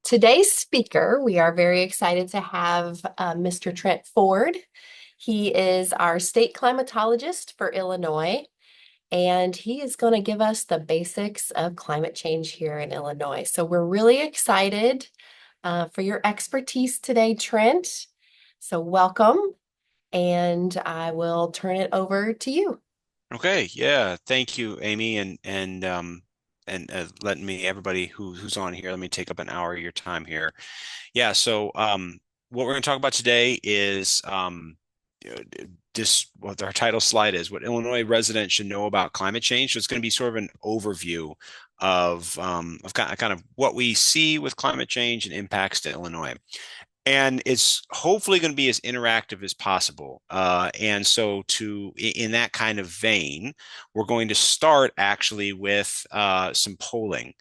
Today's speaker, we are very excited to have Mr. Trent Ford. He is our state climatologist for Illinois, and he is going to give us the basics of climate change here in Illinois. So we're really excited for your expertise today, Trent. So welcome, and I will turn it over to you. Okay, yeah, thank you, Amy, and letting me everybody who's on here. Let me take up an hour of your time here. Yeah, what we're going to talk about today is this what our title slide is, what Illinois residents should know about climate change. So it's going to be sort of an overview of kind of what we see with climate change and impacts to Illinois. And it's hopefully going to be as interactive as possible. And so, in that kind of vein, we're going to start actually with some polling.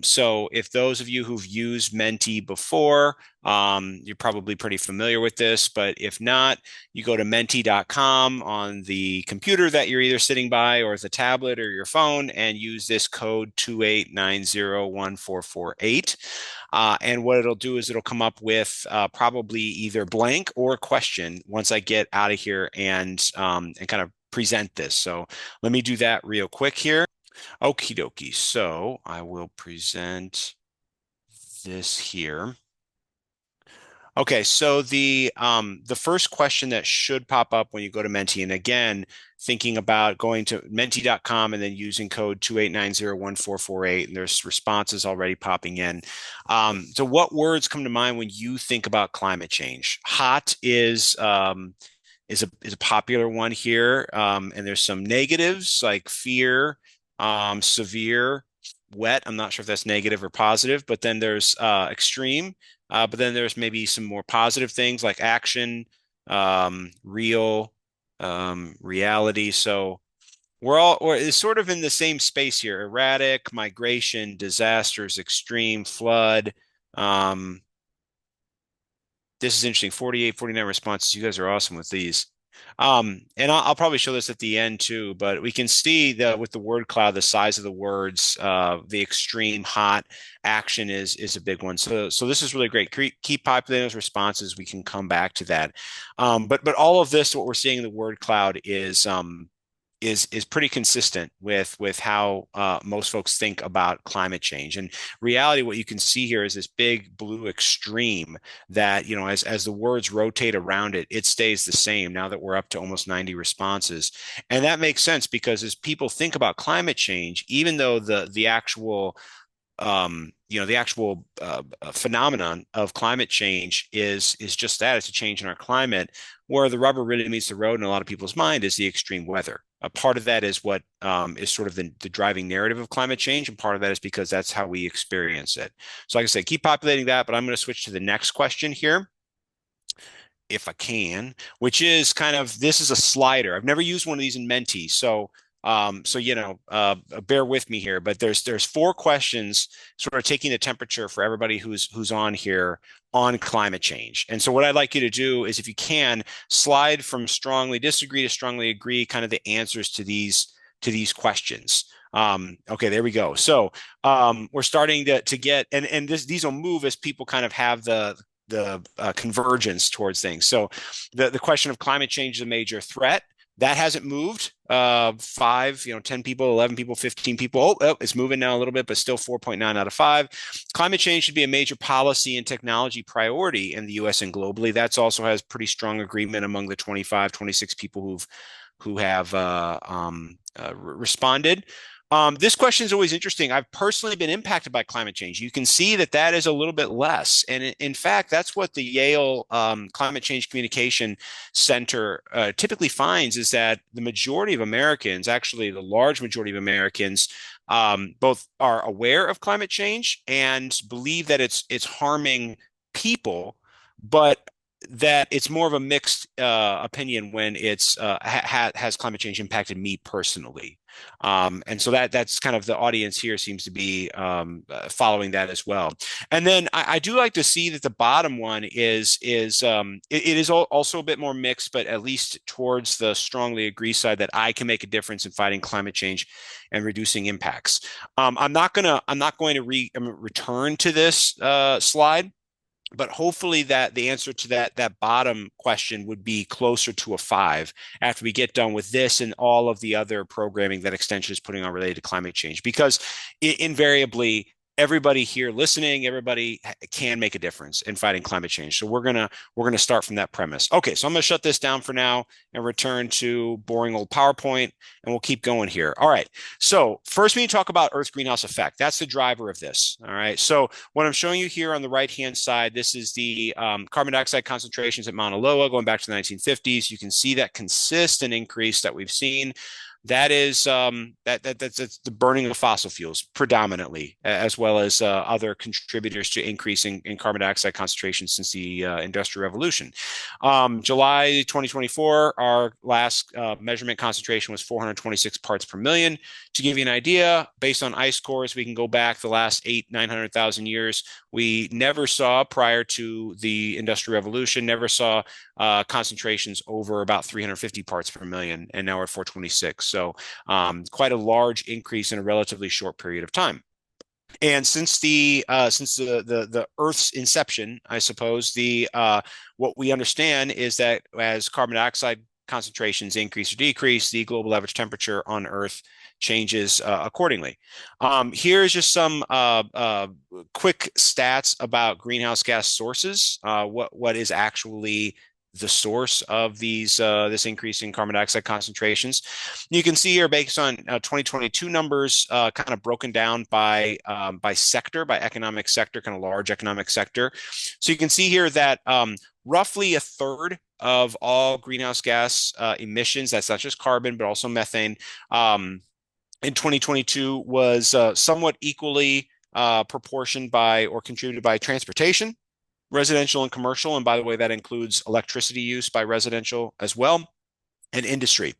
So, if those of you who've used Menti before, you're probably pretty familiar with this. But if not, you go to menti.com on the computer that you're either sitting by or the tablet or your phone and use this code 289014448. And what it'll do is it'll come up with probably either blank or a question once I get out of here and kind of present this. So let me do that real quick here. Okie dokie. So I will present this here. Okay, so the first question that should pop up when you go to Menti, and again, thinking about going to menti.com and then using code 289014448, and there's responses already popping in. So what words come to mind when you think about climate change? Hot is a popular one here, and there's some negatives like fear, severe, wet. I'm not sure if that's negative or positive, but then there's extreme. But then there's maybe some more positive things like action, real, reality. So or it's sort of in the same space here: erratic, migration, disasters, extreme, flood. Um, this is interesting. 48, 49 responses. You guys are awesome with these. And I'll probably show this at the end too, but we can see that with the word cloud, the size of the words, the extreme hot action is a big one. So this is really great. Keep populating those responses. We can come back to that. But all of this, what we're seeing in the word cloud is pretty consistent with how most folks think about climate change. And reality, what you can see here is this big blue extreme that, as the words rotate around it, it stays the same now that we're up to almost 90 responses. And that makes sense because as people think about climate change, even though the actual phenomenon of climate change is just that, it's a change in our climate. Where the rubber really meets the road in a lot of people's mind is the extreme weather. A part of that is what is sort of the driving narrative of climate change, and part of that is because that's how we experience it. So, like I said, keep populating that, but I'm going to switch to the next question here, if I can, which is kind of this is a slider. I've never used one of these in Menti, so bear with me here. But there's four questions, sort of taking the temperature for everybody who's on here on climate change. And so what I'd like you to do is, if you can, slide from strongly disagree to strongly agree, kind of the answers to these questions. Okay, there we go. So we're starting to get, and these will move as people kind of have the convergence towards things. So the question of climate change is a major threat. That hasn't moved. 5, 10 people, 11 people, 15 people. Oh, it's moving now a little bit, but still 4.9 out of 5. Climate change should be a major policy and technology priority in the US and globally. That's also has pretty strong agreement among the 25, 26 people who have responded. This question is always interesting. I've personally been impacted by climate change. You can see that is a little bit less. And in fact, that's what the Yale Climate Change Communication Center typically finds, is that the majority of Americans, actually the large majority of Americans, both are aware of climate change and believe that it's harming people, but that it's more of a mixed opinion when it's has climate change impacted me personally. And so that's kind of the audience here seems to be following that as well. And then I do like to see that the bottom one it is also a bit more mixed, but at least towards the strongly agree side that I can make a difference in fighting climate change and reducing impacts. I'm not going to return to this slide, but hopefully that the answer to that bottom question would be closer to a 5 after we get done with this and all of the other programming that Extension is putting on related to climate change, because invariably everybody here listening, everybody can make a difference in fighting climate change. So we're gonna start from that premise. Okay, so I'm gonna shut this down for now and return to boring old PowerPoint, and we'll keep going here. All right, so first we need to talk about Earth's greenhouse effect. That's the driver of this. All right, so what I'm showing you here on the right-hand side, this is the carbon dioxide concentrations at Mauna Loa going back to the 1950s. You can see that consistent increase that we've seen. That is that's the burning of fossil fuels predominantly, as well as other contributors to increasing in carbon dioxide concentration since the Industrial Revolution. July 2024, our last measurement concentration was 426 parts per million. To give you an idea, based on ice cores, we can go back the last 900,000 years. We never saw, prior to the Industrial Revolution, never saw concentrations over about 350 parts per million, and now we're at 426. So quite a large increase in a relatively short period of time. And since the Earth's inception, I suppose the what we understand is that as carbon dioxide concentrations increase or decrease, the global average temperature on Earth changes accordingly. Here's just some quick stats about greenhouse gas sources. What is actually the source of this increase in carbon dioxide concentrations? You can see here, based on 2022 numbers, kind of broken down by sector, by economic sector, kind of large economic sector. So you can see here that roughly a third of all greenhouse gas emissions, that's not just carbon, but also methane, in 2022 was somewhat equally proportioned by or contributed by transportation, residential and commercial. And by the way, that includes electricity use by residential as well, and industry.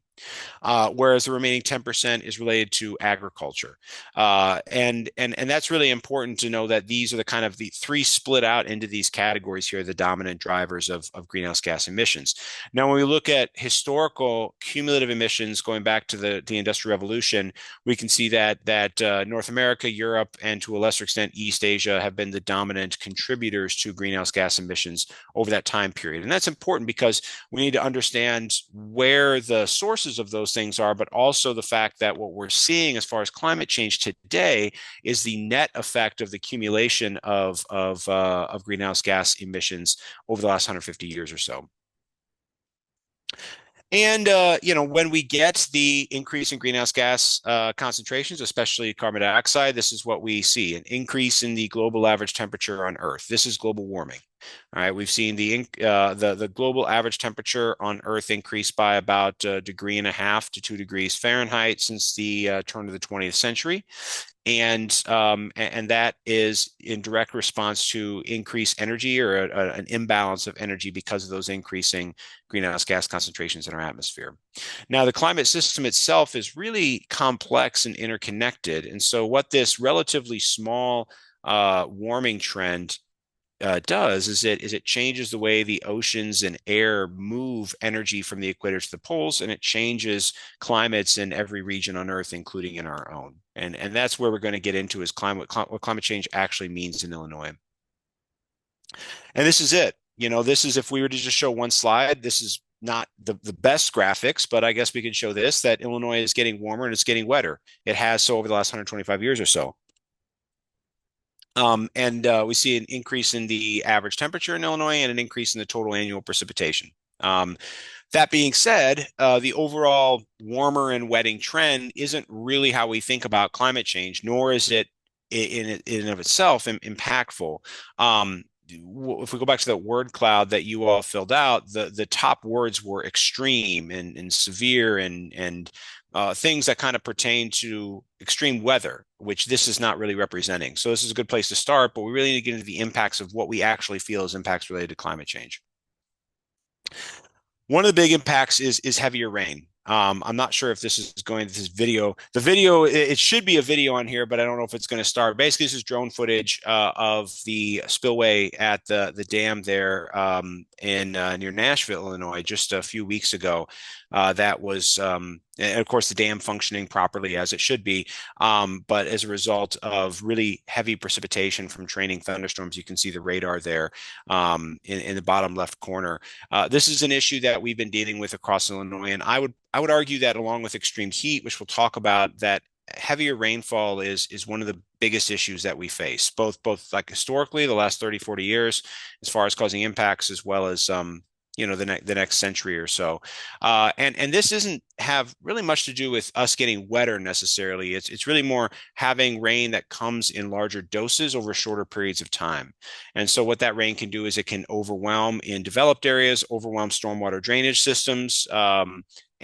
Whereas the remaining 10% is related to agriculture. And that's really important to know that these are the kind of the three split out into these categories here, the dominant drivers of greenhouse gas emissions. Now, when we look at historical cumulative emissions going back to the Industrial Revolution, we can see that North America, Europe, and to a lesser extent, East Asia have been the dominant contributors to greenhouse gas emissions over that time period. And that's important because we need to understand where the sources of those things are, but also the fact that what we're seeing as far as climate change today is the net effect of the accumulation of greenhouse gas emissions over the last 150 years or so. And when we get the increase in greenhouse gas concentrations, especially carbon dioxide, this is what we see: an increase in the global average temperature on Earth. This is global warming. All right, we've seen the global average temperature on Earth increase by about 1.5 degrees to 2 degrees Fahrenheit since the turn of the 20th century. And that is in direct response to increased energy, or an imbalance of energy because of those increasing greenhouse gas concentrations in our atmosphere. Now, the climate system itself is really complex and interconnected. And so what this relatively small warming trend does is it changes the way the oceans and air move energy from the equator to the poles, and it changes climates in every region on Earth, including in our own. And that's where we're going to get into is what climate change actually means in Illinois. And this is it. This is, if we were to just show one slide, this is not the best graphics, but I guess we could show this, that Illinois is getting warmer and it's getting wetter. It has so over the last 125 years or so. And we see an increase in the average temperature in Illinois and an increase in the total annual precipitation. That being said, the overall warmer and wetting trend isn't really how we think about climate change, nor is it in and of itself impactful. If we go back to that word cloud that you all filled out, the top words were extreme and severe and things that kind of pertain to extreme weather, which this is not really representing. So this is a good place to start, but we really need to get into the impacts of what we actually feel as impacts related to climate change. One of the big impacts is heavier rain. I'm not sure if this is going to this video. The video, it should be a video on here, but I don't know if it's going to start. Basically, this is drone footage of the spillway at the dam there in near Nashville, Illinois, just a few weeks ago. That was, and of course, the dam functioning properly as it should be. But as a result of really heavy precipitation from training thunderstorms, you can see the radar there in the bottom left corner. This is an issue that we've been dealing with across Illinois, and I would argue that along with extreme heat, which we'll talk about, that heavier rainfall is one of the biggest issues that we face, both like historically the last 30, 40 years, as far as causing impacts, as well as the next century or so. And this doesn't have really much to do with us getting wetter necessarily. It's really more having rain that comes in larger doses over shorter periods of time. And so what that rain can do is it can overwhelm in developed areas, overwhelm stormwater drainage systems,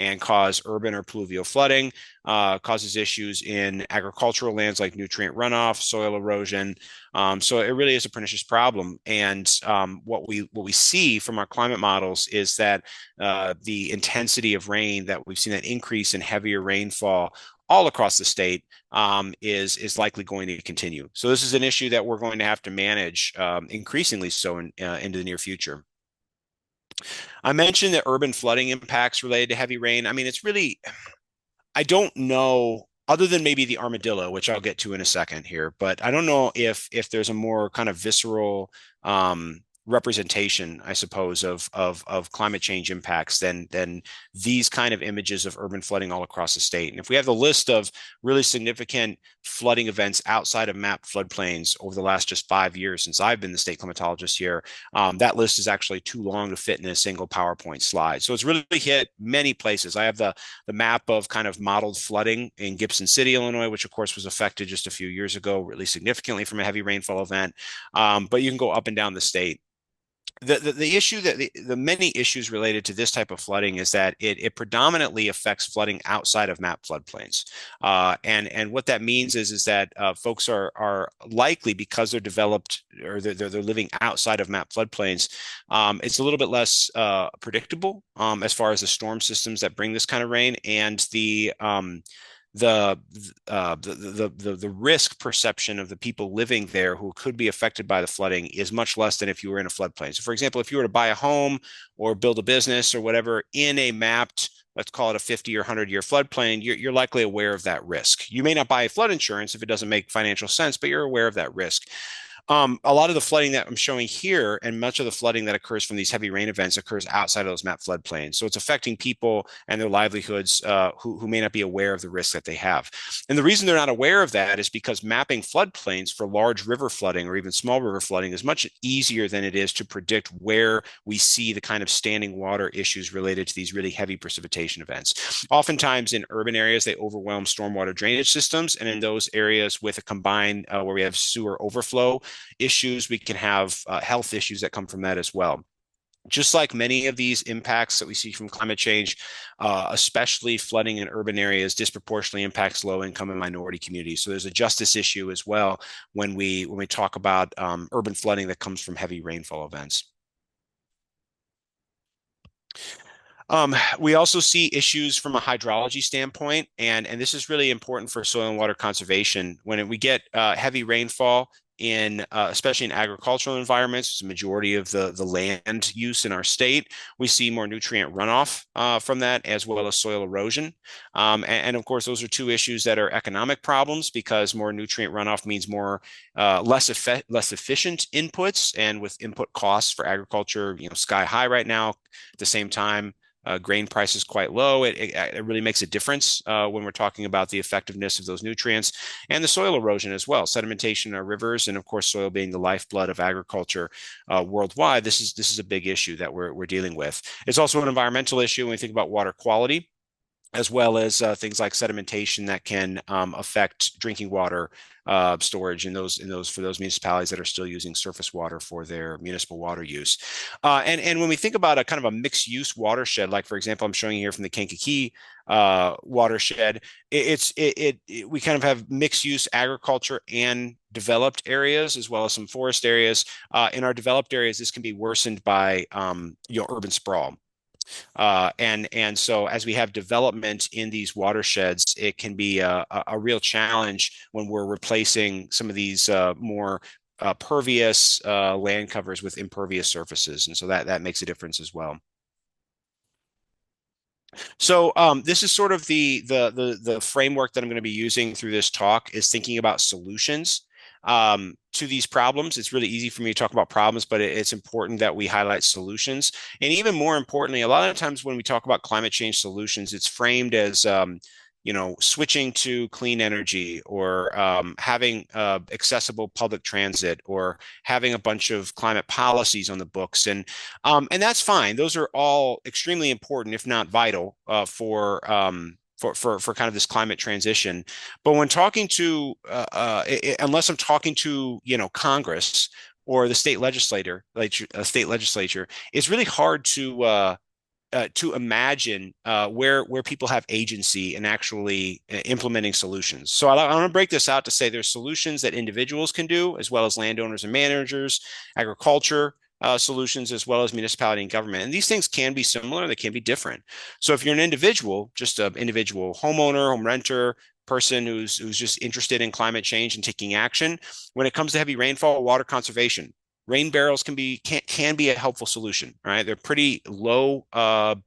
and cause urban or pluvial flooding, causes issues in agricultural lands like nutrient runoff, soil erosion. So it really is a pernicious problem. And what we see from our climate models is that the intensity of rain, that we've seen that increase in heavier rainfall all across the state, is likely going to continue. So this is an issue that we're going to have to manage, increasingly so into the near future. I mentioned that urban flooding impacts related to heavy rain. I mean, it's really, I don't know, other than maybe the armadillo, which I'll get to in a second here, but I don't know if there's a more kind of visceral representation, I suppose, of climate change impacts than these kind of images of urban flooding all across the state. And if we have the list of really significant flooding events outside of mapped floodplains over the last just 5 years since I've been the state climatologist here, that list is actually too long to fit in a single PowerPoint slide. So it's really hit many places. I have the map of kind of modeled flooding in Gibson City, Illinois, which of course was affected just a few years ago, really significantly from a heavy rainfall event. But you can go up and down the state. The issue that the many issues related to this type of flooding is that it predominantly affects flooding outside of map floodplains, and what that means is that folks are likely, because they're developed, or they're living outside of map floodplains. It's a little bit less predictable as far as the storm systems that bring this kind of rain, and the the risk perception of the people living there who could be affected by the flooding is much less than if you were in a floodplain. So, for example, if you were to buy a home or build a business or whatever in a mapped, let's call it a 50 or 100-year floodplain, you're likely aware of that risk. You may not buy flood insurance if it doesn't make financial sense, but you're aware of that risk. A lot of the flooding that I'm showing here, and much of the flooding that occurs from these heavy rain events, occurs outside of those map floodplains. So it's affecting people and their livelihoods, who may not be aware of the risk that they have. And the reason they're not aware of that is because mapping floodplains for large river flooding or even small river flooding is much easier than it is to predict where we see the kind of standing water issues related to these really heavy precipitation events. Oftentimes in urban areas, they overwhelm stormwater drainage systems. And in those areas with a combined, where we have sewer overflow issues, we can have health issues that come from that as well. Just like many of these impacts that we see from climate change, especially flooding in urban areas disproportionately impacts low income and minority communities. So there's a justice issue as well when we talk about urban flooding that comes from heavy rainfall events. We also see issues from a hydrology standpoint, and this is really important for soil and water conservation. When we get heavy rainfall in, especially in agricultural environments, it's a majority of the land use in our state, we see more nutrient runoff from that, as well as soil erosion. And of course, those are two issues that are economic problems, because more nutrient runoff means more less efficient inputs, and with input costs for agriculture, sky high right now. At the same time, grain price is quite low. It really makes a difference when we're talking about the effectiveness of those nutrients, and the soil erosion as well, sedimentation in our rivers, and of course, soil being the lifeblood of agriculture worldwide. This is a big issue that we're dealing with. It's also an environmental issue when we think about water quality. as well as things like sedimentation that can affect drinking water storage in those for those municipalities that are still using surface water for their municipal water use. And when we think about a kind of a mixed use watershed, like for example, I'm showing you here from the Kankakee watershed, we kind of have mixed use agriculture and developed areas as well as some forest areas. In our developed areas, this can be worsened by urban sprawl. And so as we have development in these watersheds, it can be a real challenge when we're replacing some of these more pervious land covers with impervious surfaces. And so that makes a difference as well. So this is sort of the framework that I'm going to be using through this talk is thinking about solutions to these problems. It's really easy for me to talk about problems, but it's important that we highlight solutions. And even more importantly, a lot of times when we talk about climate change solutions, it's framed as switching to clean energy or having accessible public transit or having a bunch of climate policies on the books. And that's fine. Those are all extremely important, if not vital, for kind of this climate transition. But when talking to, unless I'm talking to, Congress or the state legislature, it's really hard to imagine where people have agency in actually implementing solutions. So I want to break this out to say there's solutions that individuals can do, as well as landowners and managers, agriculture solutions, as well as municipality and government. And these things can be similar, they can be different. So if you're an individual, just an individual homeowner, home renter, person who's just interested in climate change and taking action, when it comes to heavy rainfall, water conservation, rain barrels can be a helpful solution. Right, they're pretty low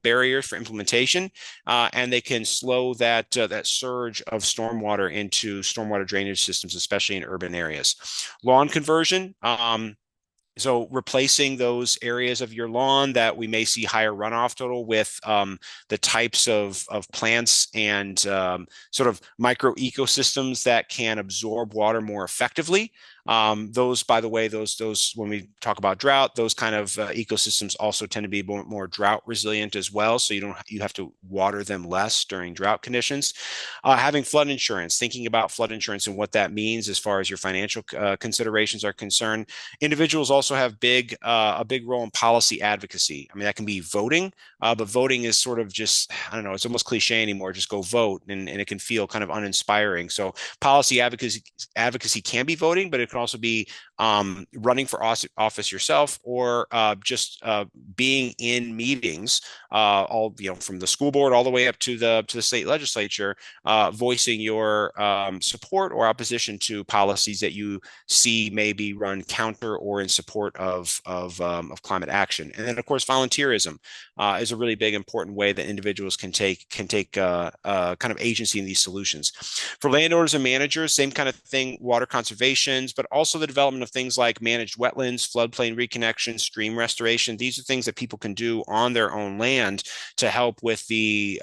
barriers for implementation, and they can slow that surge of stormwater into stormwater drainage systems, especially in urban areas. Lawn conversion. So replacing those areas of your lawn that we may see higher runoff total with the types of plants and sort of micro ecosystems that can absorb water more effectively. Those, by the way, those when we talk about drought, those kind of ecosystems also tend to be more drought resilient as well. So you have to water them less during drought conditions. Having flood insurance, thinking about flood insurance and what that means as far as your financial considerations are concerned. Individuals also have a big role in policy advocacy. I mean, that can be voting, but voting is sort of just, I don't know, it's almost cliche anymore. Just go vote, and it can feel kind of uninspiring. So policy advocacy can be voting, but it can also be running for office yourself, or just being in meetings, all from the school board all the way up to the state legislature, voicing your support or opposition to policies that you see may be run counter or in support of climate action. And then, of course, volunteerism is a really big, important way that individuals can take kind of agency in these solutions. For landowners and managers, same kind of thing, water conservations, but also the development of things like managed wetlands, floodplain reconnection, stream restoration. These are things that people can do on their own land to help with the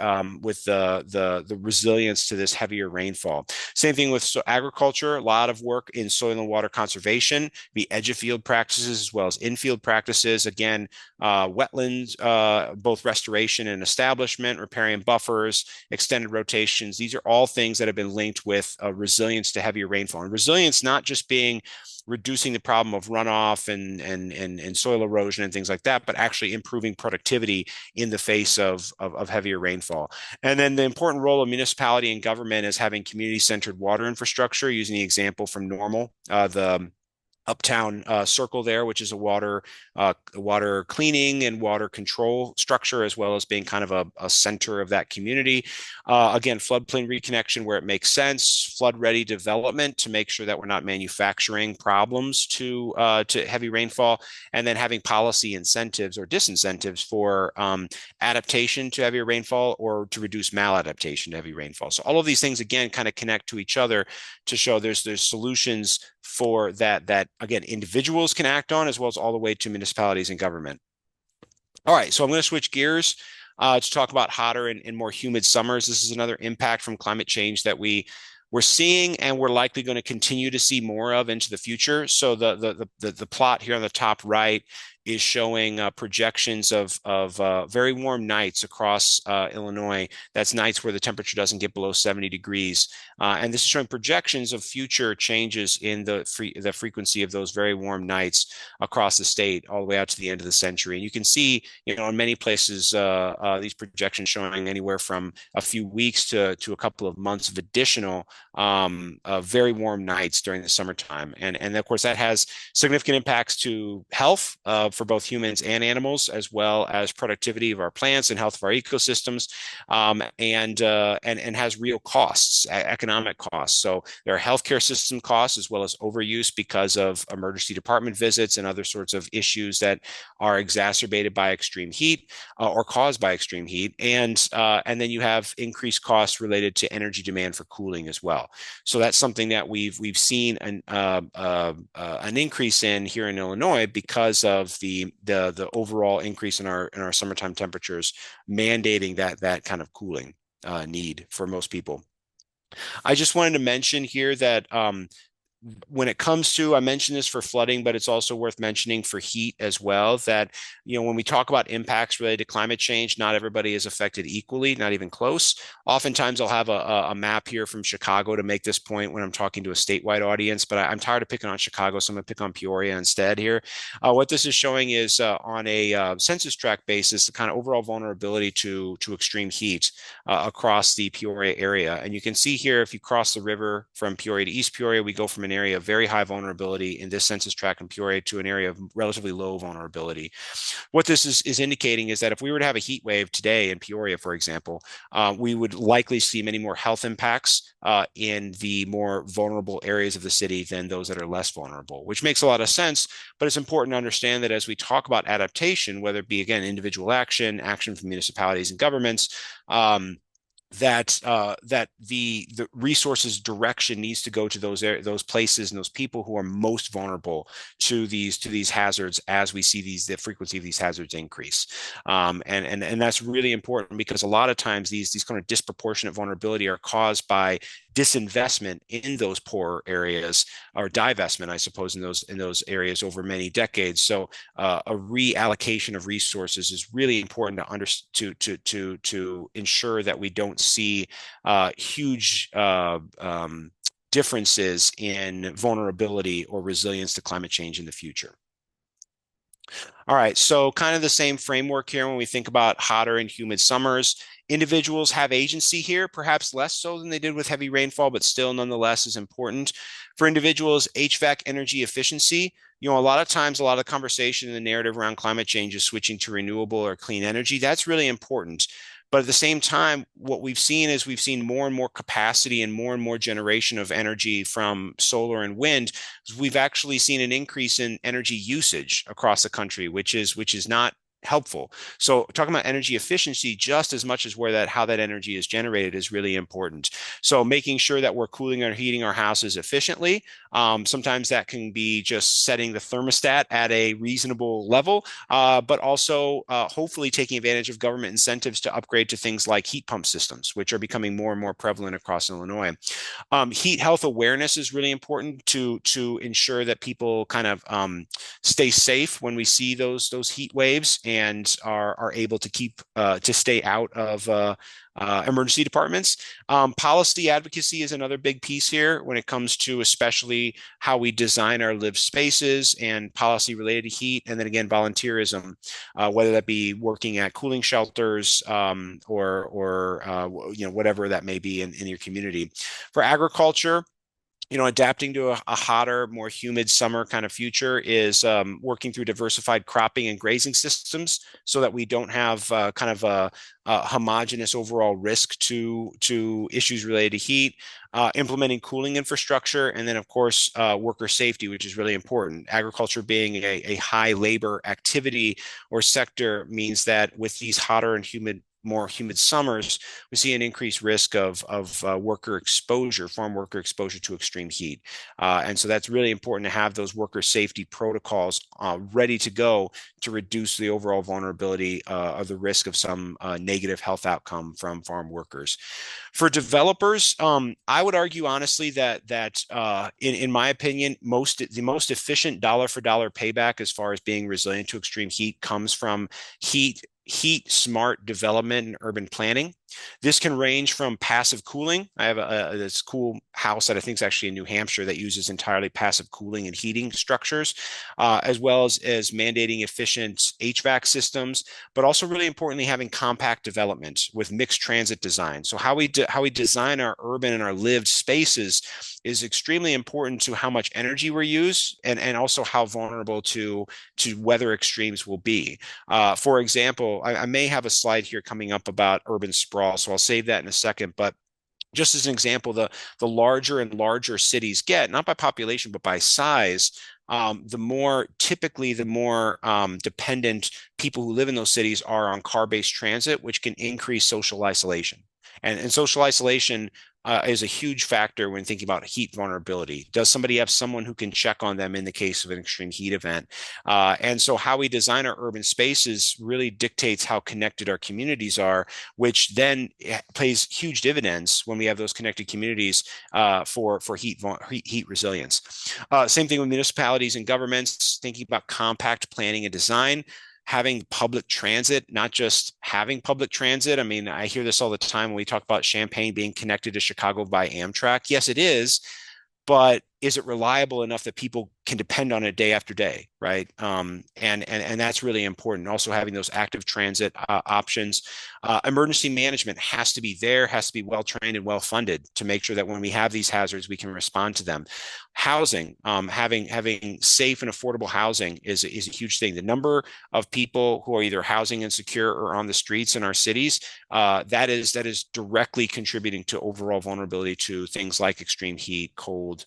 resilience to this heavier rainfall. Same thing with agriculture, a lot of work in soil and water conservation, the edge of field practices as well as infield practices. Again, wetlands, both restoration and establishment, riparian buffers, extended rotations. These are all things that have been linked with resilience to heavier rainfall. And resilience not just being reducing the problem of runoff and soil erosion and things like that, but actually improving productivity in the face of heavier rainfall. And then the important role of municipality and government is having community-centered water infrastructure, using the example from Normal, the Uptown Circle there, which is a water cleaning and water control structure, as well as being kind of a center of that community. Again, floodplain reconnection where it makes sense, flood-ready development to make sure that we're not manufacturing problems to heavy rainfall, and then having policy incentives or disincentives for adaptation to heavier rainfall or to reduce maladaptation to heavy rainfall. So all of these things, again, kind of connect to each other to show there's solutions for that again individuals can act on, as well as all the way to municipalities and government. All right, so I'm going to switch gears to talk about hotter and more humid summers. This is another impact from climate change that we're seeing, and we're likely going to continue to see more of into the future. So the plot here on the top right is showing projections of very warm nights across Illinois. That's nights where the temperature doesn't get below 70 degrees. And this is showing projections of future changes in the frequency of those very warm nights across the state all the way out to the end of the century. And you can see, in many places, these projections showing anywhere from a few weeks to a couple of months of additional very warm nights during the summertime. And of course, that has significant impacts to health for both humans and animals, as well as productivity of our plants and health of our ecosystems, and has real costs, economic costs. So there are healthcare system costs as well as overuse because of emergency department visits and other sorts of issues that are exacerbated by extreme heat or caused by extreme heat, and then you have increased costs related to energy demand for cooling as well. So that's something that we've seen an increase in here in Illinois because of the overall increase in our summertime temperatures, mandating that kind of cooling need for most people. I just wanted to mention here that when it comes to, I mentioned this for flooding, but it's also worth mentioning for heat as well, that, when we talk about impacts related to climate change, not everybody is affected equally, not even close. Oftentimes I'll have a map here from Chicago to make this point when I'm talking to a statewide audience, but I'm tired of picking on Chicago, so I'm going to pick on Peoria instead here. What this is showing is on a census tract basis, the kind of overall vulnerability to extreme heat across the Peoria area. And you can see here, if you cross the river from Peoria to East Peoria, we go from an area of very high vulnerability in this census tract in Peoria to an area of relatively low vulnerability. What this is indicating is that if we were to have a heat wave today in Peoria, for example, we would likely see many more health impacts in the more vulnerable areas of the city than those that are less vulnerable, which makes a lot of sense. But it's important to understand that as we talk about adaptation, whether it be, again, individual action, action from municipalities and governments, that the resources direction needs to go to those places and those people who are most vulnerable to these hazards as we see the frequency of these hazards increase. And that's really important because a lot of times these kind of disproportionate vulnerability are caused by disinvestment in those poor areas, or divestment, I suppose, in those areas over many decades. So a reallocation of resources is really important to ensure that we don't see huge differences in vulnerability or resilience to climate change in the future. All right, so kind of the same framework here when we think about hotter and humid summers. Individuals have agency here, perhaps less so than they did with heavy rainfall, but still nonetheless is important. For individuals, HVAC energy efficiency. A lot of times, a lot of the conversation in the narrative around climate change is switching to renewable or clean energy. That's really important. But at the same time, what we've seen is we've seen more and more capacity and more generation of energy from solar and wind. We've actually seen an increase in energy usage across the country, which is not helpful. So talking about energy efficiency just as much as how that energy is generated is really important. So making sure that we're cooling or heating our houses efficiently. Sometimes that can be just setting the thermostat at a reasonable level, but also hopefully taking advantage of government incentives to upgrade to things like heat pump systems, which are becoming more and more prevalent across Illinois. Heat health awareness is really important to ensure that people kind of stay safe when we see those heat waves and are able to stay out of emergency departments. Policy advocacy is another big piece here when it comes to especially how we design our lived spaces and policy related to heat. And then again, volunteerism, whether that be working at cooling shelters or whatever that may be in your community. For agriculture, adapting to a hotter, more humid summer kind of future is working through diversified cropping and grazing systems so that we don't have kind of a homogeneous overall risk to issues related to heat, implementing cooling infrastructure, and then, of course, worker safety, which is really important. Agriculture being a high labor activity or sector means that with these hotter and humid more humid summers, we see an increased risk of worker exposure, farm worker exposure to extreme heat. And so that's really important to have those worker safety protocols ready to go to reduce the overall vulnerability of the risk of some negative health outcome from farm workers. For developers, I would argue honestly that in my opinion, the most efficient dollar for dollar payback as far as being resilient to extreme heat comes from heat smart development and urban planning. This can range from passive cooling. I have this cool house that I think is actually in New Hampshire that uses entirely passive cooling and heating structures, as well as mandating efficient HVAC systems, but also really importantly having compact development with mixed transit design. So how we design our urban and our lived spaces is extremely important to how much energy we use and also how vulnerable to weather extremes will be. For example, I may have a slide here coming up about urban sprawl, so I'll save that in a second. But just as an example, the larger and larger cities get, not by population, but by size, the more dependent people who live in those cities are on car-based transit, which can increase social isolation. And social isolation is a huge factor when thinking about heat vulnerability. Does somebody have someone who can check on them in the case of an extreme heat event? And so how we design our urban spaces really dictates how connected our communities are, which then plays huge dividends when we have those connected communities for heat resilience. Same thing with municipalities and governments, thinking about compact planning and design, having public transit, not just having public transit. I mean, I hear this all the time when we talk about Champaign being connected to Chicago by Amtrak. Yes, it is, but is it reliable enough that people can depend on it day after day, right? And that's really important. Also having those active transit options. Emergency management has to be there, has to be well trained and well funded to make sure that when we have these hazards, we can respond to them. Housing, having safe and affordable housing is a huge thing. The number of people who are either housing insecure or on the streets in our cities, that is directly contributing to overall vulnerability to things like extreme heat, cold,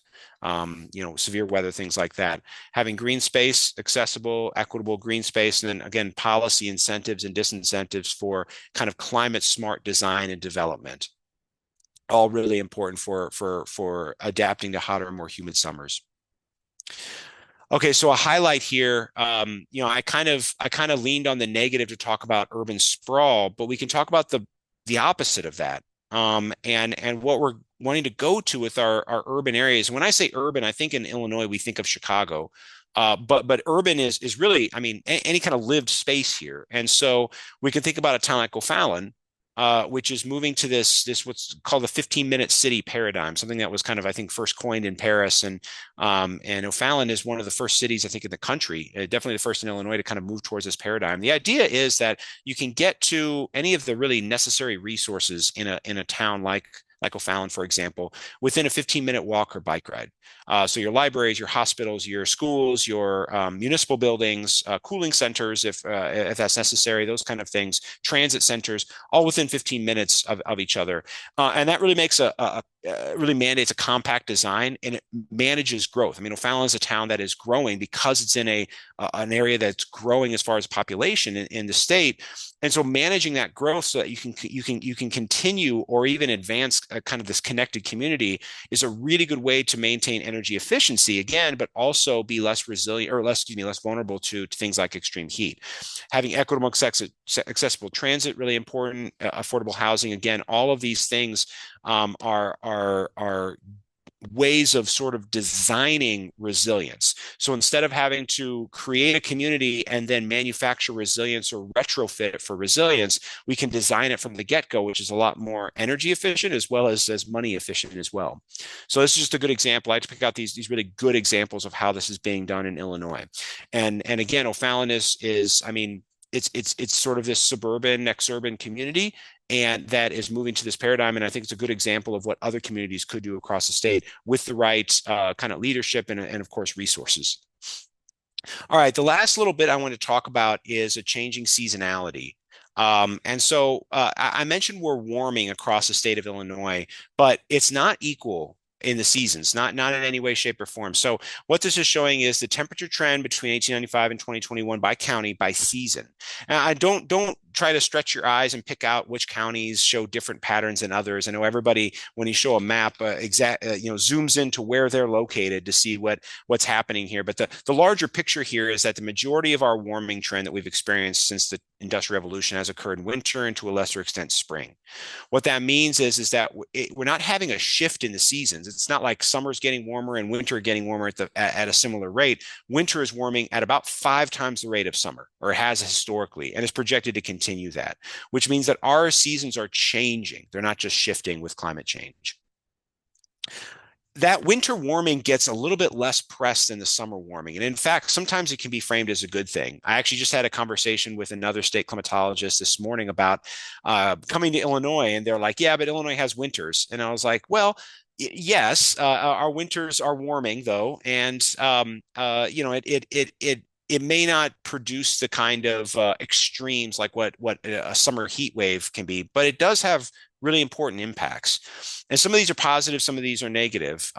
severe weather, things like that. Having green space, accessible, equitable green space, and then again, policy incentives and disincentives for kind of climate smart design and development. All really important for adapting to hotter and more humid summers. Okay, so a highlight here, I kind of leaned on the negative to talk about urban sprawl, but we can talk about the opposite of that. And what we're wanting to go to with our urban areas. When I say urban, I think in Illinois we think of Chicago, but urban is really, I mean, any kind of lived space here. And so we can think about a town like O'Fallon, which is moving to this what's called the 15-minute city paradigm, something that was kind of I think first coined in Paris, and O'Fallon is one of the first cities I think in the country, definitely the first in Illinois to kind of move towards this paradigm. The idea is that you can get to any of the really necessary resources in a town like O'Fallon, for example, within a 15-minute walk or bike ride. So your libraries, your hospitals, your schools, your municipal buildings, cooling centers, if that's necessary, those kind of things, transit centers, all within 15 minutes of each other. And that really makes really mandates a compact design and it manages growth. I mean, O'Fallon is a town that is growing because it's in an area that's growing as far as population in the state. And so managing that growth so that you can continue or even advance kind of this connected community is a really good way to maintain energy efficiency again, but also be less resilient or less vulnerable to things like extreme heat. Having equitable accessible transit, really important, affordable housing. Again, all of these things are ways of sort of designing resilience. So instead of having to create a community and then manufacture resilience or retrofit it for resilience, we can design it from the get-go, which is a lot more energy efficient as well as money efficient as well. So this is just a good example. I had to pick out these really good examples of how this is being done in Illinois. And again, O'Fallon is I mean, it's sort of this suburban, exurban community, and that is moving to this paradigm. And I think it's a good example of what other communities could do across the state with the right kind of leadership and of course, resources. All right, the last little bit I want to talk about is a changing seasonality. And so I mentioned we're warming across the state of Illinois, but it's not equal. in the seasons, not in any way, shape, or form. So what this is showing is the temperature trend between 1895 and 2021 by county by season. And I don't try to stretch your eyes and pick out which counties show different patterns than others. I know everybody, when you show a map, zooms into where they're located to see what's happening here. But the larger picture here is that the majority of our warming trend that we've experienced since the Industrial Revolution has occurred in winter and to a lesser extent spring. What that means is that we're not having a shift in the seasons. It's not like summer's getting warmer and winter getting warmer at a similar rate. Winter is warming at about 5 times the rate of summer, or has historically, and is projected to continue that, which means that our seasons are changing. They're not just shifting with climate change. That winter warming gets a little bit less press than the summer warming. And in fact, sometimes it can be framed as a good thing. I actually just had a conversation with another state climatologist this morning about coming to Illinois, and they're like, yeah, but Illinois has winters. And I was like, well, yes, our winters are warming though. And, it may not produce the kind of extremes like what a summer heat wave can be, but it does have really important impacts. And some of these are positive, some of these are negative.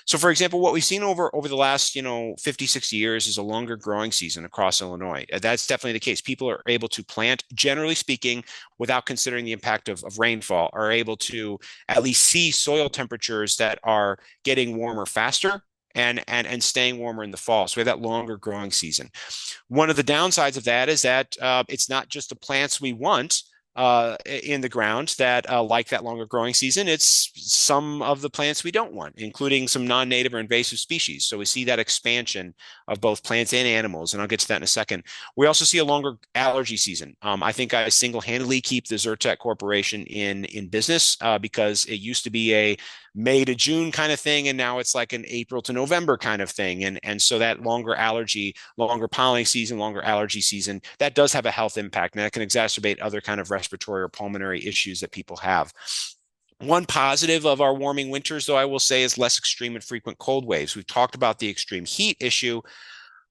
So for example, what we've seen over the last, 50, 60 years is a longer growing season across Illinois. That's definitely the case. People are able to plant, generally speaking, without considering the impact of rainfall, are able to at least see soil temperatures that are getting warmer faster and staying warmer in the fall. So we have that longer growing season. One of the downsides of that is that it's not just the plants we want in the ground that like that longer growing season. It's some of the plants we don't want, including some non-native or invasive species. So we see that expansion of both plants and animals, and I'll get to that in a second. We also see a longer allergy season. I think I single-handedly keep the Zyrtec Corporation in business because it used to be a May to June kind of thing, and now it's like an April to November kind of thing. And so that longer pollinating season, longer allergy season, that does have a health impact, and that can exacerbate other kind of respiratory or pulmonary issues that people have. One positive of our warming winters, though, I will say, is less extreme and frequent cold waves. We've talked about the extreme heat issue,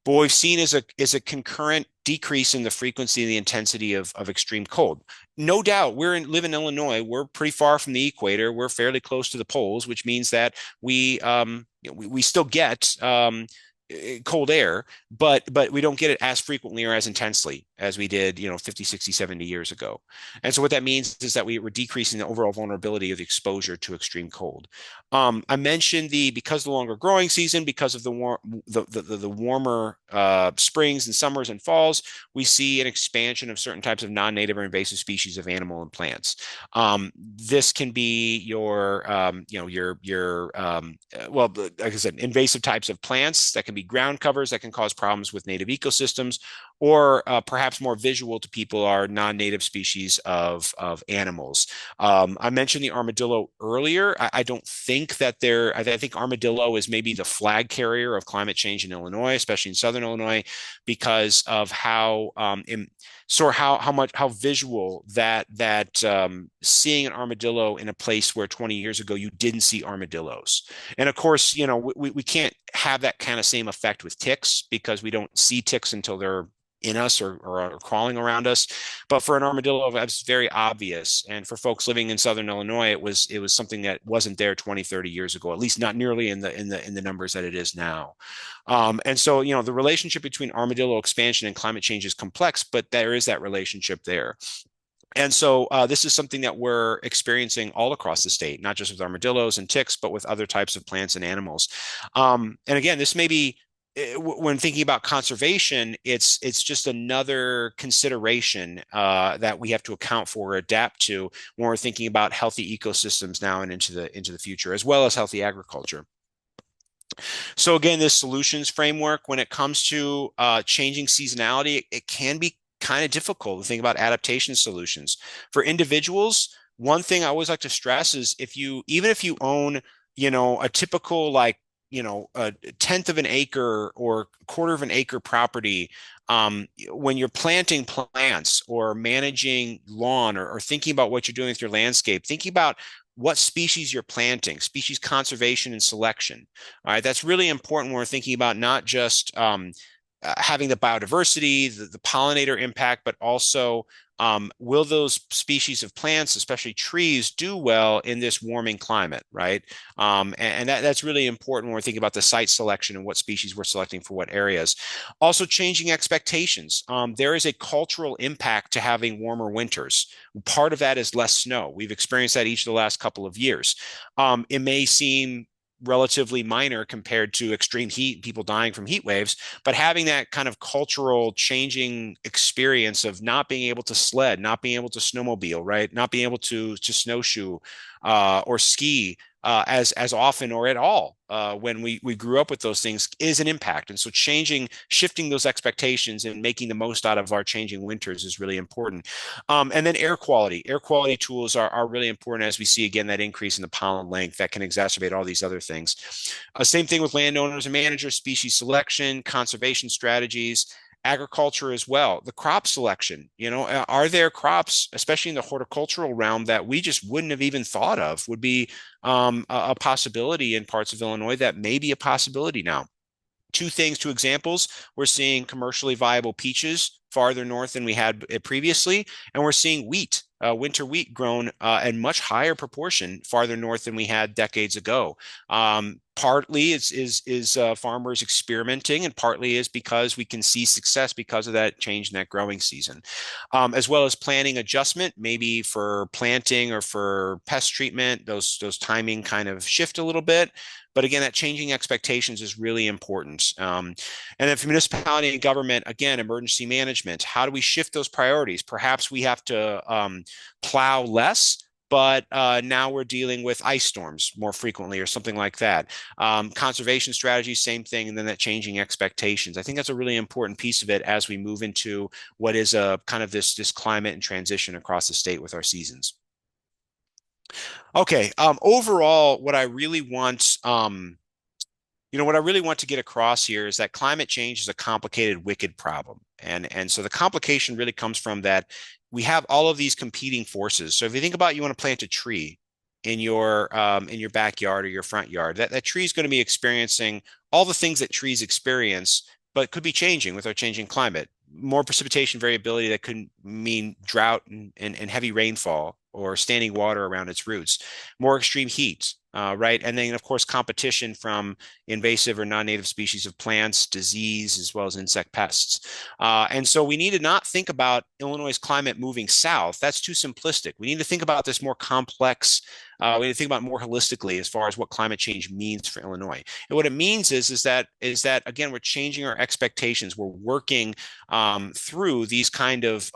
but what we've seen is a concurrent decrease in the frequency and the intensity of extreme cold. No doubt, live in Illinois. We're pretty far from the equator. We're fairly close to the poles, which means that we still get cold air, but we don't get it as frequently or as intensely as we did, 50, 60, 70 years ago. And so what that means is that we're decreasing the overall vulnerability of the exposure to extreme cold. I mentioned because of the longer growing season, because of the warmer springs and summers and falls, we see an expansion of certain types of non-native or invasive species of animal and plants. This can be well, like I said, invasive types of plants that can be ground covers that can cause problems with native ecosystems, or perhaps more visual to people are non-native species of animals. I mentioned the armadillo earlier. I don't think that I think armadillo is maybe the flag carrier of climate change in Illinois, especially in Southern Illinois, because of how visual that seeing an armadillo in a place where 20 years ago you didn't see armadillos. And of course, we can't have that kind of same effect with ticks because we don't see ticks until they're in us or crawling around us. But for an armadillo, that's very obvious. And for folks living in Southern Illinois, it was something that wasn't there 20, 30 years ago, at least not nearly in the numbers that it is now. And so, the relationship between armadillo expansion and climate change is complex, but there is that relationship there. And so this is something that we're experiencing all across the state, not just with armadillos and ticks, but with other types of plants and animals. And again, this may be when thinking about conservation, it's just another consideration that we have to account for or adapt to when we're thinking about healthy ecosystems now and into the future, as well as healthy agriculture. So again, this solutions framework, when it comes to changing seasonality, it can be kind of difficult to think about adaptation solutions. For individuals, one thing I always like to stress is even if you own, a typical a tenth of an acre or quarter of an acre property, when you're planting plants or managing lawn or thinking about what you're doing with your landscape, thinking about what species you're planting, species conservation and selection. All right, that's really important when we're thinking about not just having the biodiversity, the pollinator impact, but also Will those species of plants, especially trees, do well in this warming climate, right? And that's really important when we're thinking about the site selection and what species we're selecting for what areas. Also, changing expectations. There is a cultural impact to having warmer winters. Part of that is less snow. We've experienced that each of the last couple of years. It may seem relatively minor compared to extreme heat and people dying from heat waves, but having that kind of cultural changing experience of not being able to sled, not being able to snowmobile, right, not being able to snowshoe or ski as often or at all when we grew up with those things is an impact. And so shifting those expectations and making the most out of our changing winters is really important. And then air quality tools are really important as we see again that increase in the pollen length that can exacerbate all these other things. Same thing with landowners and managers, species selection, conservation strategies, agriculture as well. The crop selection, are there crops, especially in the horticultural realm, that we just wouldn't have even thought of would be a possibility in parts of Illinois that may be a possibility now. Two examples. We're seeing commercially viable peaches farther north than we had previously, and we're seeing wheat, winter wheat grown in much higher proportion farther north than we had decades ago. Partly is farmers experimenting, and partly is because we can see success because of that change in that growing season, as well as planning adjustment, maybe for planting or for pest treatment. Those timing kind of shift a little bit. But again, that changing expectations is really important. And then for municipality and government, again, emergency management. How do we shift those priorities? Perhaps we have to plow less, but now we're dealing with ice storms more frequently or something like that. Conservation strategy, same thing, and then that changing expectations. I think that's a really important piece of it as we move into what is a kind of this climate and transition across the state with our seasons. Okay. Overall, what I really want to get across here is that climate change is a complicated, wicked problem. And so the complication really comes from that we have all of these competing forces. So if you think about you want to plant a tree in your backyard or your front yard, that tree is going to be experiencing all the things that trees experience, but could be changing with our changing climate. More precipitation variability that could mean drought and heavy rainfall or standing water around its roots, more extreme heat, right? And then, of course, competition from invasive or non-native species of plants, disease, as well as insect pests. And so we need to not think about Illinois' climate moving south. That's too simplistic. We need to think about this more complex. We need to think about it more holistically as far as what climate change means for Illinois. And what it means is that again, we're changing our expectations. We're working through these kind of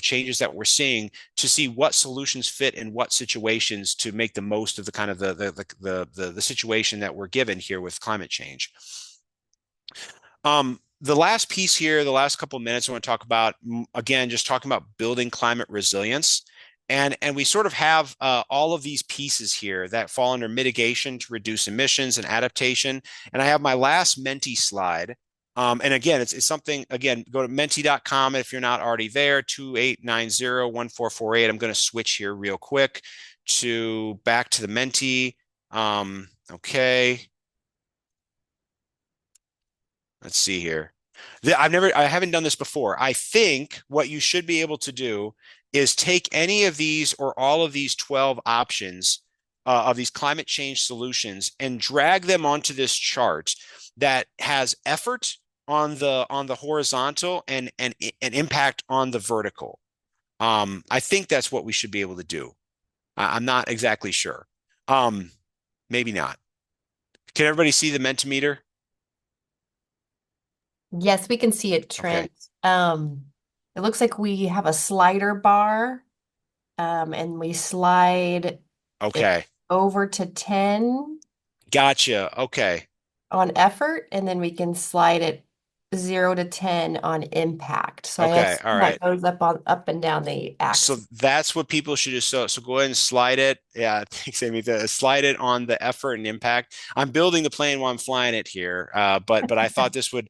changes that we're seeing to see what solutions fit in what situations to make the most of the kind of the situation that we're given here with climate change. The last piece here, the last couple of minutes, I want to talk about again, just talking about building climate resilience. And we sort of have all of these pieces here that fall under mitigation to reduce emissions and adaptation. And I have my last Menti slide. And again, it's something, again, go to menti.com if you're not already there, 2890-1448. I'm going to switch here real quick to back to the Menti. Okay. Let's see here. I haven't done this before. I think what you should be able to do is take any of these or all of these 12 options of these climate change solutions and drag them onto this chart that has effort on the horizontal and an impact on the vertical. I think that's what we should be able to do. I'm not exactly sure. Maybe not. Can everybody see the Mentimeter? Yes, we can see it, Okay. Trent. It looks like we have a slider bar, and we slide it Okay. over to 10 Gotcha. Okay. on effort, and then we can slide it 0 to 10 on impact. So I Okay. assume All that right. goes up and down the So axis. that's what people should do. So go ahead and slide it. Yeah, thanks, Amy. Slide it on the effort and impact. I'm building the plane while I'm flying it here. But I thought this would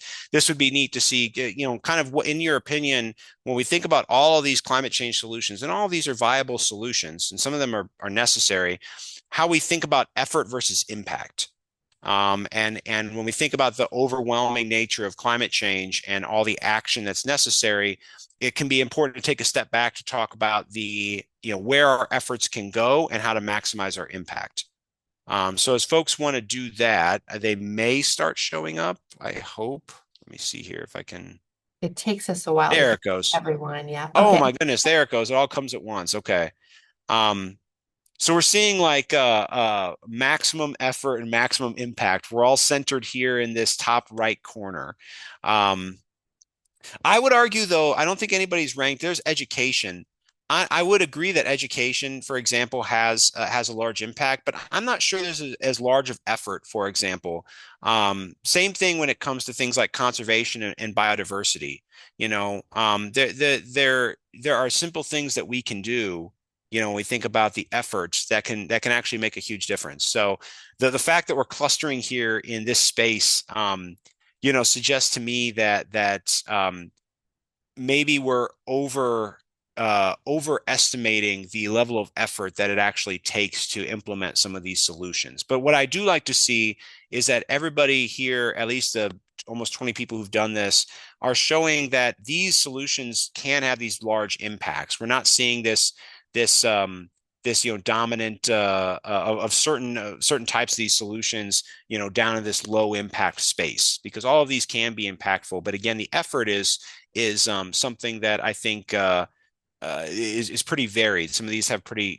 be neat to see. Kind of what, in your opinion, when we think about all of these climate change solutions, and all of these are viable solutions, and some of them are necessary, how we think about effort versus impact. And when we think about the overwhelming nature of climate change and all the action that's necessary, it can be important to take a step back to talk about where our efforts can go and how to maximize our impact. So as folks want to do that, they may start showing up. I hope. Let me see here if I can. It takes us a while to There get it goes. everyone. Yeah. Oh Okay. my goodness, there it goes. It all comes at once. Okay. Um, so we're seeing like maximum effort and maximum impact. We're all centered here in this top right corner. Um, I would argue, though, I don't think anybody's ranked. There's education. I would agree that education, for example, has a large impact, but I'm not sure there's as large of effort, for example. Same thing when it comes to things like conservation and biodiversity. There are simple things that we can do. When we think about the efforts that can actually make a huge difference. So the fact that we're clustering here in this space, suggests to me that maybe we're overestimating the level of effort that it actually takes to implement some of these solutions. But what I do like to see is that everybody here, at least the almost 20 people who've done this, are showing that these solutions can have these large impacts. We're not seeing this dominant of certain types of these solutions down in this low impact space, because all of these can be impactful, but again the effort is something that I think is pretty varied. Some of these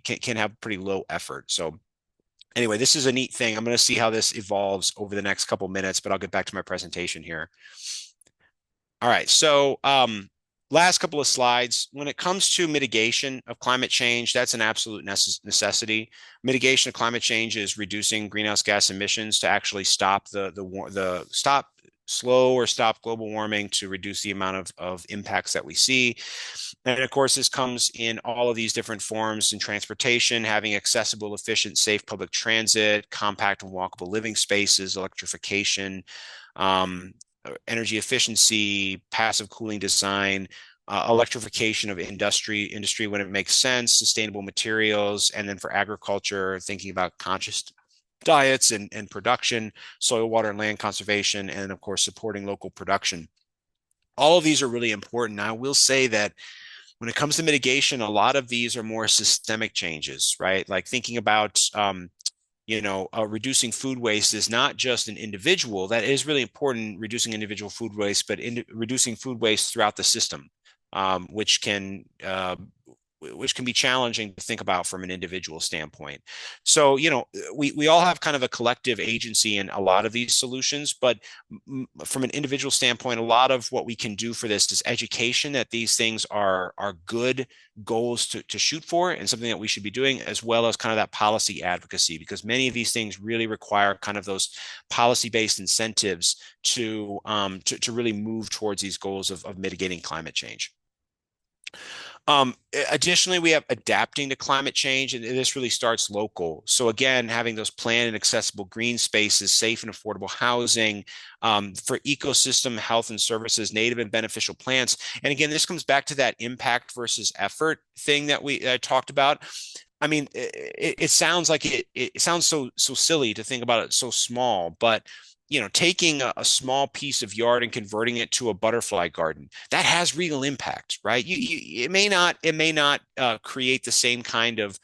can have pretty low effort. So anyway, this is a neat thing. I'm going to see how this evolves over the next couple minutes, but I'll get back to my presentation here. All right. So last couple of slides. When it comes to mitigation of climate change, that's an absolute necessity. Mitigation of climate change is reducing greenhouse gas emissions to actually stop slow or stop global warming, to reduce the amount of impacts that we see. And of course, this comes in all of these different forms in transportation, having accessible, efficient, safe public transit, compact and walkable living spaces, electrification, um, energy efficiency, passive cooling design, electrification of industry when it makes sense, sustainable materials, and then for agriculture, thinking about conscious diets and production, soil, water, and land conservation, and of course, supporting local production. All of these are really important. I will say that when it comes to mitigation, a lot of these are more systemic changes, right? Like thinking about reducing food waste is not just an individual. That is really important, reducing individual food waste, but reducing food waste throughout the system, um, which can uh, which can be challenging to think about from an individual standpoint. So, we all have kind of a collective agency in a lot of these solutions, but from an individual standpoint, a lot of what we can do for this is education that these things are good goals to shoot for and something that we should be doing, as well as kind of that policy advocacy, because many of these things really require kind of those policy-based incentives to really move towards these goals of mitigating climate change. Um, Additionally, we have adapting to climate change, and this really starts local. So again, having those planned and accessible green spaces, safe and affordable housing, for ecosystem health and services, native and beneficial plants. And again, this comes back to that impact versus effort thing that I talked about. I mean, it sounds like it sounds so silly to think about it so small, but taking a small piece of yard and converting it to a butterfly garden, that has real impact, right? It may not create the same kind of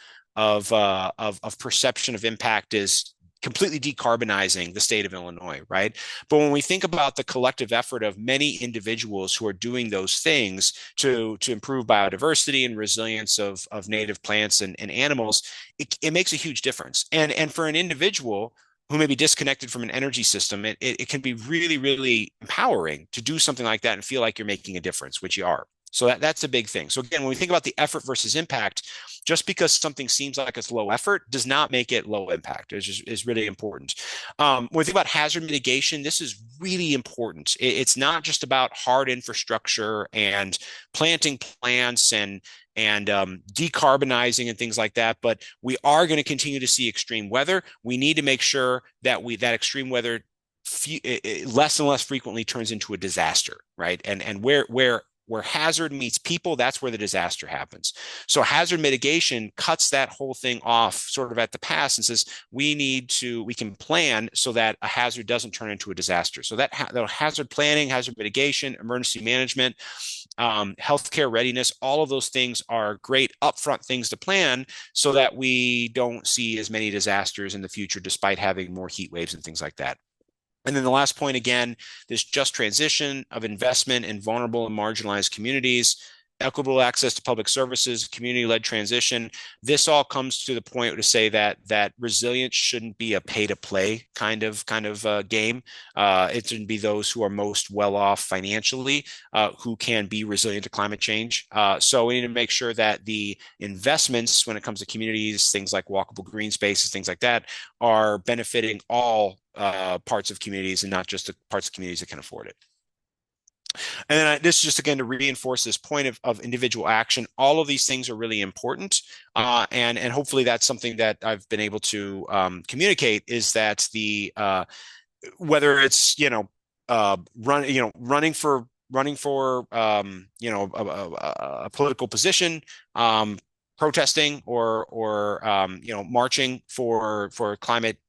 perception of impact as completely decarbonizing the state of Illinois, right? But when we think about the collective effort of many individuals who are doing those things to improve biodiversity and resilience of native plants and animals, it makes a huge difference. And for an individual who may be disconnected from an energy system, it can be really, really empowering to do something like that and feel like you're making a difference, which you are. So that's a big thing. So again, when we think about the effort versus impact, just because something seems like it's low effort does not make it low impact. Is really important. When we think about hazard mitigation, this is really important. It's not just about hard infrastructure and planting plants and decarbonizing and things like that. But we are going to continue to see extreme weather. We need to make sure that that extreme weather less and less frequently turns into a disaster, right? And where where hazard meets people, that's where the disaster happens. So hazard mitigation cuts that whole thing off sort of at the pass and says we can plan so that a hazard doesn't turn into a disaster. So that hazard planning, hazard mitigation, emergency management, healthcare readiness, all of those things are great upfront things to plan so that we don't see as many disasters in the future despite having more heat waves and things like that. And then the last point again, this just transition of investment in vulnerable and marginalized communities, equitable access to public services, community-led transition. This all comes to the point to say that resilience shouldn't be a pay-to-play kind of game. It shouldn't be those who are most well off financially who can be resilient to climate change. So we need to make sure that the investments when it comes to communities, things like walkable green spaces, things like that, are benefiting all parts of communities and not just the parts of communities that can afford it. And then this is just again to reinforce this point of individual action. All of these things are really important, and hopefully that's something that I've been able to communicate is that the whether it's running for a political position, protesting or marching for climate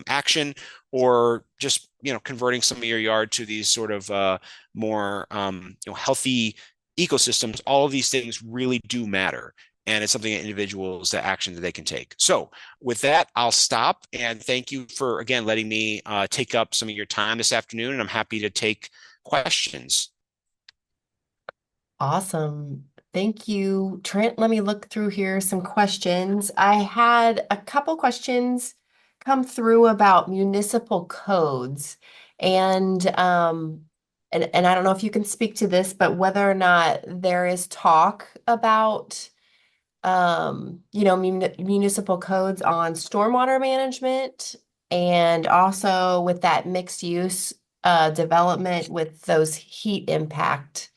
action, or just converting some of your yard to these sort of more healthy ecosystems. All of these things really do matter. And it's something that individuals, the action that they can take. So with that, I'll stop and thank you for, again, letting me take up some of your time this afternoon. And I'm happy to take questions. Awesome. Thank you, Trent. Let me look through here some questions. I had a couple questions come through about municipal codes and and I don't know if you can speak to this, but whether or not there is talk about municipal codes on stormwater management and also with that mixed use development with those heat impact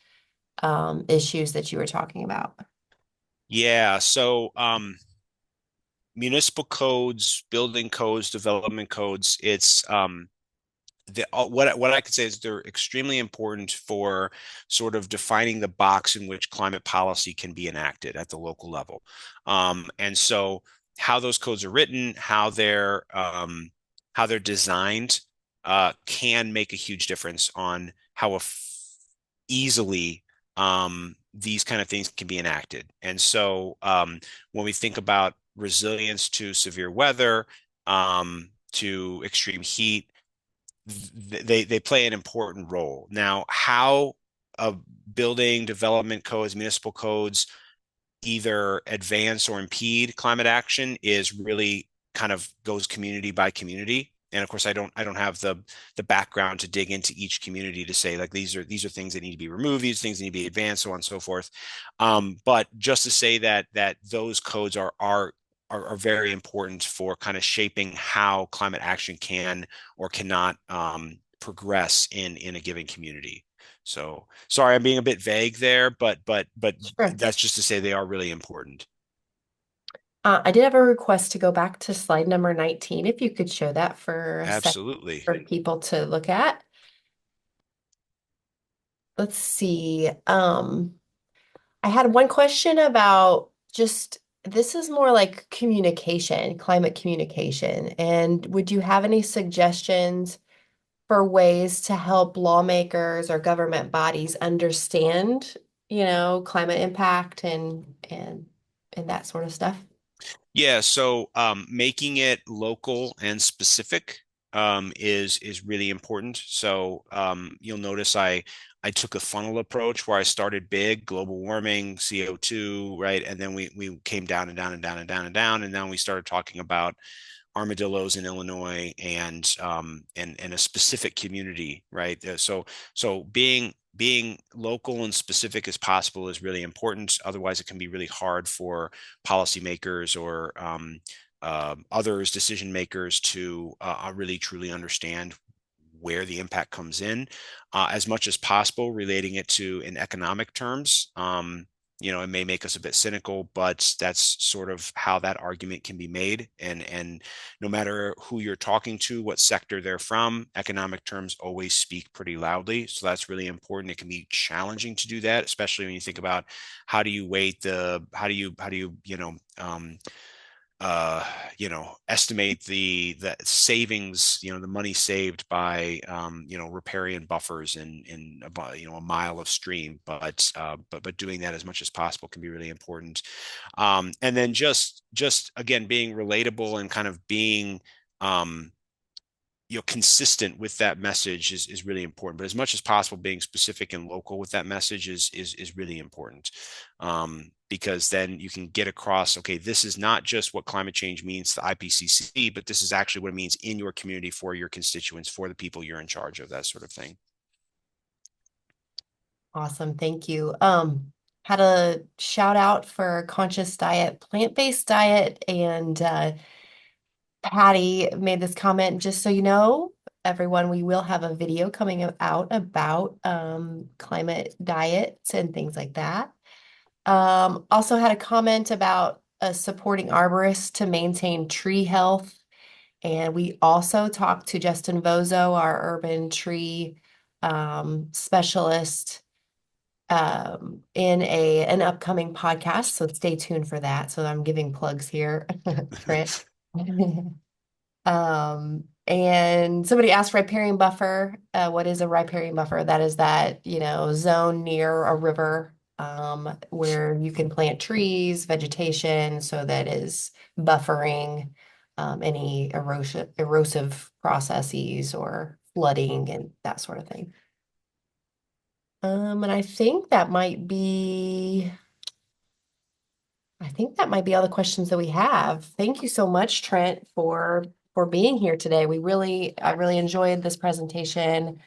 issues that you were talking about. Yeah. So municipal codes, building codes, development codes, what I could say is they're extremely important for sort of defining the box in which climate policy can be enacted at the local level. And so how those codes are written, how they're designed, can make a huge difference on how easily these kind of things can be enacted. And so when we think about resilience to severe weather, to extreme heat, they play an important role. Now, how a building development codes, municipal codes either advance or impede climate action is really kind of goes community by community. And of course, I don't have the background to dig into each community to say like these are things that need to be removed, these things need to be advanced, so on and so forth. But just to say that those codes are very important for kind of shaping how climate action can or cannot progress in a given community. So sorry, I'm being a bit vague there, but Sure. that's just to say they are really important. I did have a request to go back to slide number 19, if you could show that for a second Absolutely. for people to look at. Let's see. I had one question about just this is more like communication, climate communication. And would you have any suggestions for ways to help lawmakers or government bodies understand, climate impact and that sort of stuff? Yeah, so making it local and specific is really important. So you'll notice I took a funnel approach where I started big, global warming, CO2, right? And then we came down and down and down and down and down, and then we started talking about armadillos in Illinois and a specific community, right? So being local and specific as possible is really important. Otherwise, it can be really hard for policymakers or others, decision makers, to really truly understand where the impact comes in, as much as possible, relating it to in economic terms. it may make us a bit cynical, but that's sort of how that argument can be made. And no matter who you're talking to, what sector they're from, economic terms always speak pretty loudly. So that's really important. It can be challenging to do that, especially when you think about how do you, uh, estimate the savings, the money saved by, riparian buffers in about, a mile of stream. But doing that as much as possible can be really important. And then just again, being relatable and kind of being, um, consistent with that message is really important, but as much as possible being specific and local with that message is really important, because then you can get across, okay, this is not just what climate change means to the IPCC, but this is actually what it means in your community, for your constituents, for the people you're in charge of, that sort of thing. Awesome. Thank you. Had a shout out for conscious diet, plant-based diet, and Patty made this comment, just so you know, everyone, we will have a video coming out about climate diets and things like that. Also had a comment about supporting arborists to maintain tree health. And we also talked to Justin Vozo, our urban tree specialist, in an upcoming podcast. So stay tuned for that. So I'm giving plugs here, Trent. And somebody asked riparian buffer. What is a riparian buffer? That is that, zone near a river, where you can plant trees, vegetation, so that is buffering any erosive processes or flooding and that sort of thing. And I think that might be all the questions that we have. Thank you so much, Trent, for being here today. I really enjoyed this presentation.